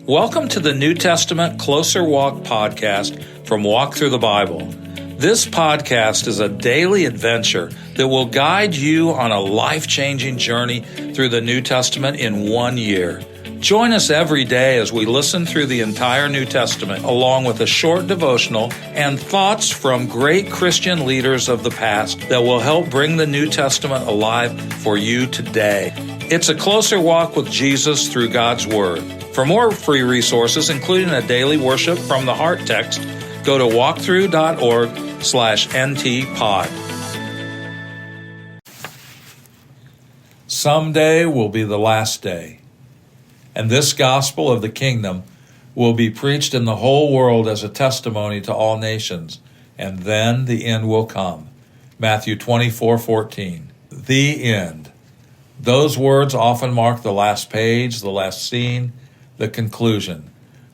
Welcome to the New Testament Closer Walk podcast from Walk Thru the Bible. This podcast is a daily adventure that will guide you on a life-changing journey through the New Testament in 1 year. Join us every day as we listen through the entire New Testament, along with a short devotional and thoughts from great Christian leaders of the past that will help bring the New Testament alive for you today. It's a closer walk with Jesus through God's Word. For more free resources, including a daily worship from the Heart text, go to walkthru.org/ntpod. Someday will be the last day, and this gospel of the kingdom will be preached in the whole world as a testimony to all nations, and then the end will come. Matthew 24:14. The end. Those words often mark the last page, the last scene, the conclusion.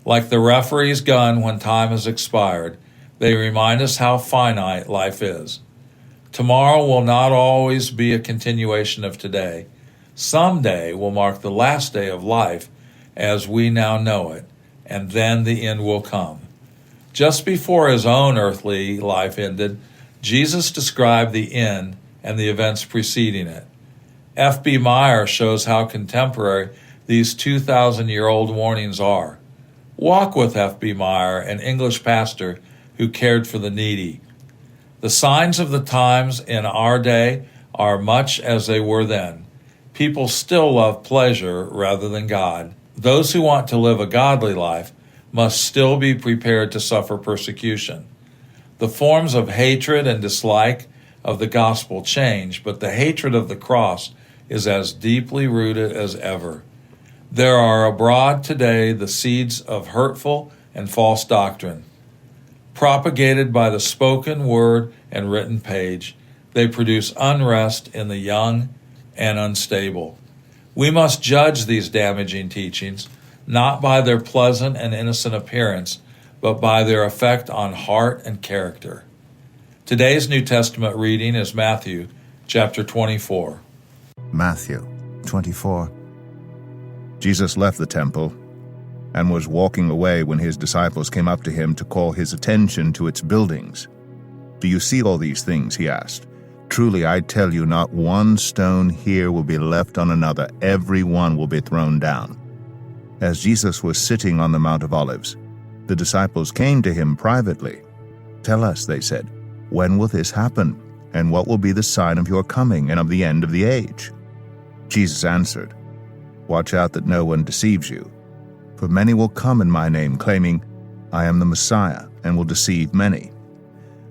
Like the referee's gun when time has expired, they remind us how finite life is. Tomorrow will not always be a continuation of today. Someday will mark the last day of life as we now know it, and then the end will come. Just before his own earthly life ended, Jesus described the end and the events preceding it. F.B. Meyer shows how contemporary these 2,000-year-old warnings are. Walk with F.B. Meyer, an English pastor who cared for the needy. The signs of the times in our day are much as they were then. People still love pleasure rather than God. Those who want to live a godly life must still be prepared to suffer persecution. The forms of hatred and dislike of the gospel change, but the hatred of the cross is as deeply rooted as ever. There are abroad today the seeds of hurtful and false doctrine. Propagated by the spoken word and written page, they produce unrest in the young and unstable. We must judge these damaging teachings not by their pleasant and innocent appearance, but by their effect on heart and character. Today's New Testament reading is Matthew chapter 24. Matthew 24. Jesus left the temple and was walking away when his disciples came up to him to call his attention to its buildings. "Do you see all these things?" he asked. "Truly I tell you, not one stone here will be left on another. Every one will be thrown down." As Jesus was sitting on the Mount of Olives, the disciples came to him privately. "Tell us," they said, "when will this happen? And what will be the sign of your coming and of the end of the age?" Jesus answered, "Watch out that no one deceives you. For many will come in my name, claiming, 'I am the Messiah,' and will deceive many.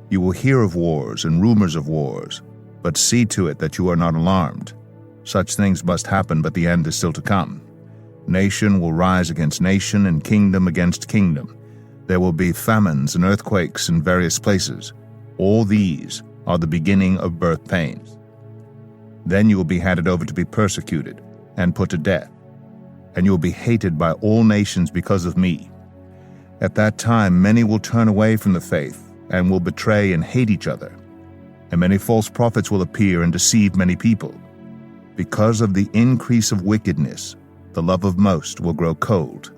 You will hear of wars and rumors of wars, but see to it that you are not alarmed. Such things must happen, but the end is still to come. Nation will rise against nation, and kingdom against kingdom. There will be famines and earthquakes in various places. All these are the beginning of birth pains. Then you will be handed over to be persecuted and put to death, and you will be hated by all nations because of me. At that time many will turn away from the faith and will betray and hate each other. And many false prophets will appear and deceive many people. Because of the increase of wickedness, the love of most will grow cold.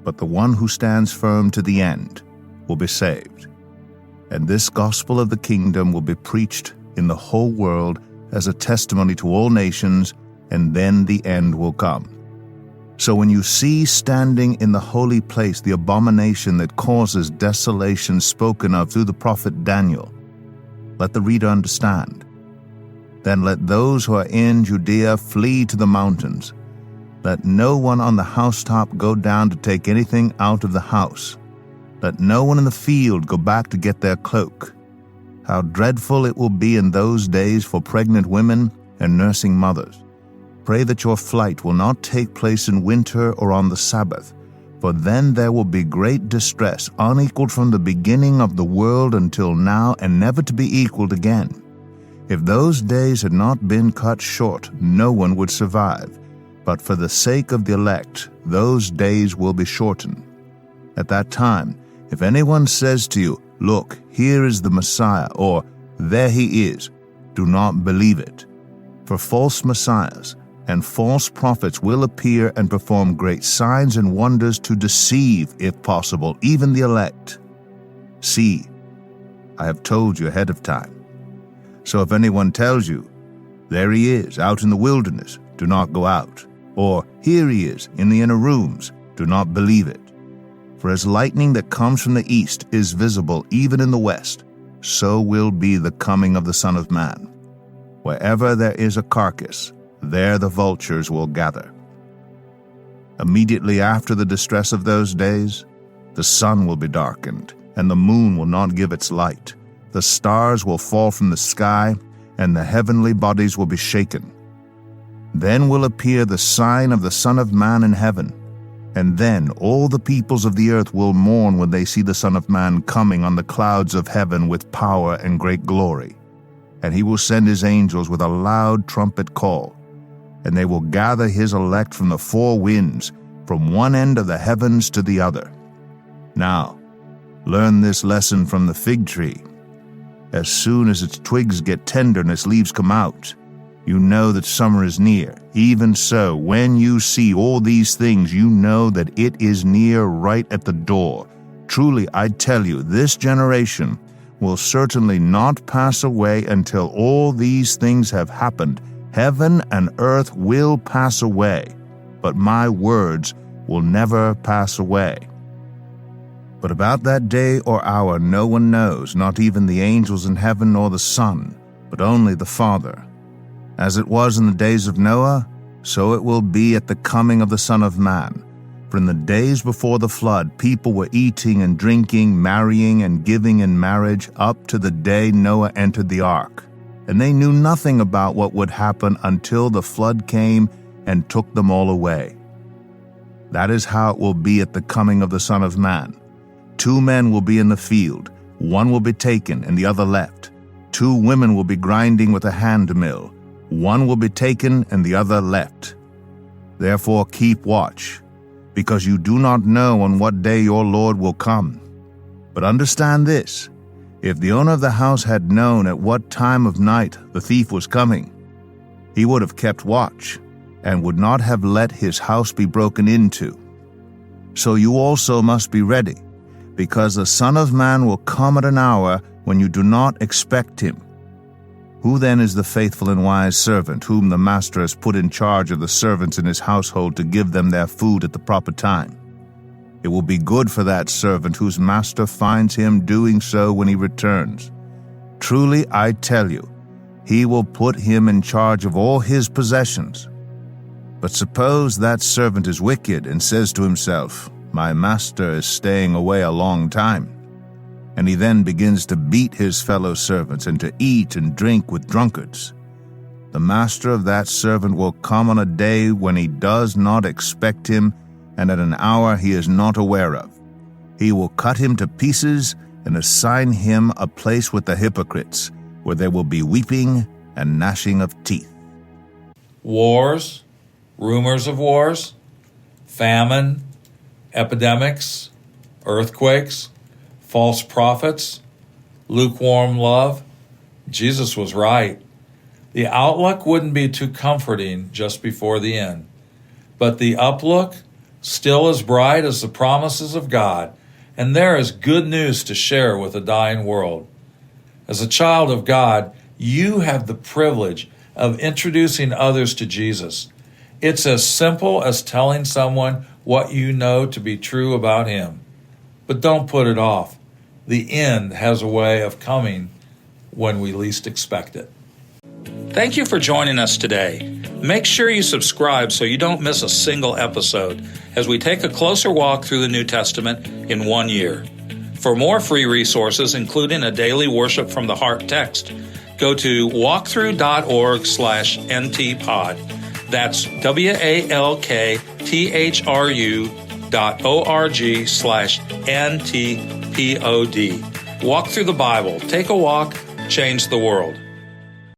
But the one who stands firm to the end will be saved. And this gospel of the kingdom will be preached in the whole world as a testimony to all nations, and then the end will come. So when you see standing in the holy place the abomination that causes desolation spoken of through the prophet Daniel, let the reader understand. Then let those who are in Judea flee to the mountains. Let no one on the housetop go down to take anything out of the house. Let no one in the field go back to get their cloak. How dreadful it will be in those days for pregnant women and nursing mothers. Pray that your flight will not take place in winter or on the Sabbath, for then there will be great distress, unequaled from the beginning of the world until now, and never to be equaled again. If those days had not been cut short, no one would survive. But for the sake of the elect, those days will be shortened. At that time, if anyone says to you, 'Look, here is the Messiah,' or 'There he is,' do not believe it. For false messiahs and false prophets will appear and perform great signs and wonders to deceive, if possible, even the elect. See, I have told you ahead of time. So if anyone tells you, 'There he is, out in the wilderness,' do not go out. Or, 'Here he is, in the inner rooms,' do not believe it. For as lightning that comes from the east is visible even in the west, so will be the coming of the Son of Man. Wherever there is a carcass, there the vultures will gather. Immediately after the distress of those days, the sun will be darkened, and the moon will not give its light. The stars will fall from the sky, and the heavenly bodies will be shaken. Then will appear the sign of the Son of Man in heaven, and then all the peoples of the earth will mourn when they see the Son of Man coming on the clouds of heaven with power and great glory. And he will send his angels with a loud trumpet call, and they will gather his elect from the four winds, from one end of the heavens to the other. Now, learn this lesson from the fig tree. As soon as its twigs get tender and its leaves come out, you know that summer is near. Even so, when you see all these things, you know that it is near, right at the door. Truly, I tell you, this generation will certainly not pass away until all these things have happened. Heaven and earth will pass away, but my words will never pass away. But about that day or hour no one knows, not even the angels in heaven nor the Son, but only the Father. As it was in the days of Noah, so it will be at the coming of the Son of Man. For in the days before the flood, people were eating and drinking, marrying and giving in marriage, up to the day Noah entered the ark. And they knew nothing about what would happen until the flood came and took them all away. That is how it will be at the coming of the Son of Man. 2 men will be in the field, one will be taken and the other left. 2 women will be grinding with a hand mill, one will be taken and the other left. Therefore keep watch, because you do not know on what day your Lord will come. But understand this, if the owner of the house had known at what time of night the thief was coming, he would have kept watch, and would not have let his house be broken into. So you also must be ready, because the Son of Man will come at an hour when you do not expect him. Who then is the faithful and wise servant, whom the master has put in charge of the servants in his household to give them their food at the proper time? It will be good for that servant whose master finds him doing so when he returns. Truly, I tell you, he will put him in charge of all his possessions. But suppose that servant is wicked and says to himself, 'My master is staying away a long time,' and he then begins to beat his fellow servants and to eat and drink with drunkards. The master of that servant will come on a day when he does not expect him, and at an hour he is not aware of. He will cut him to pieces and assign him a place with the hypocrites, where there will be weeping and gnashing of teeth." Wars, rumors of wars, famine, epidemics, earthquakes, false prophets, lukewarm love. Jesus was right. The outlook wouldn't be too comforting just before the end, but the uplook still as bright as the promises of God, and there is good news to share with a dying world. As a child of God, you have the privilege of introducing others to Jesus. It's as simple as telling someone what you know to be true about him. But don't put it off. The end has a way of coming when we least expect it. Thank you for joining us today. Make sure you subscribe so you don't miss a single episode as we take a closer walk through the New Testament in 1 year. For more free resources, including a daily worship from the heart text, go to walkthru.org/ntpod. That's walktru.org/ntpod. Walk through the Bible. Take a walk, change the world.